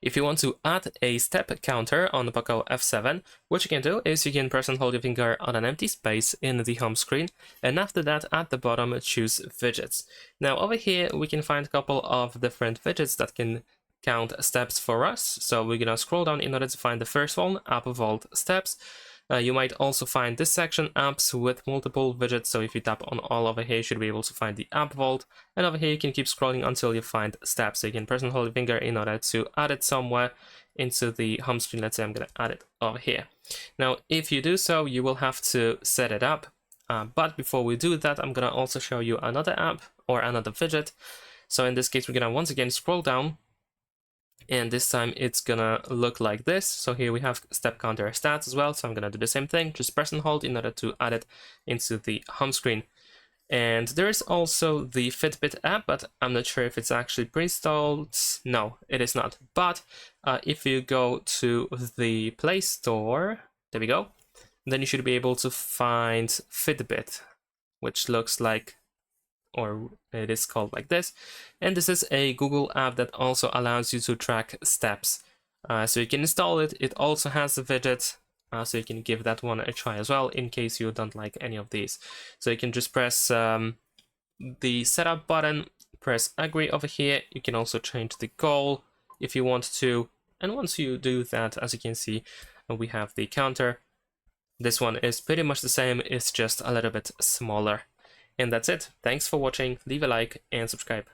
If you want to add a step counter on the POCO F7, what you can do is you can press and hold your finger on an empty space in the home screen, and after that at the bottom choose widgets. Now over here we can find a couple of different widgets that can count steps for us. So we're gonna scroll down in order to find the first one, App Vault Steps. You might also find this section, apps with multiple widgets. So if you tap on all over here, you should be able to find the app vault. And over here, you can keep scrolling until you find steps. So you can press and hold your finger in order to add it somewhere into the home screen. Let's say I'm going to add it over here. Now, if you do so, you will have to set it up. But before we do that, I'm going to also show you another app or another widget. So in this case, we're going to once again scroll down. And this time it's gonna look like this. So here we have step counter stats as well. So I'm gonna do the same thing, just press and hold in order to add it into the home screen. And there is also the Fitbit app, but I'm not sure if it's actually pre-installed. No, it is not. But if you go to the Play Store, there we go, then you should be able to find Fitbit, which looks like, or it is called like this. And this is a Google app that also allows you to track steps. So you can install it. It also has a widget, so you can give that one a try as well in case you don't like any of these. So you can just press the setup button, press agree over here. You can also change the goal if you want to. And once you do that, as you can see, we have the counter. This one is pretty much the same, it's just a little bit smaller. And that's it. Thanks for watching. Leave a like and subscribe.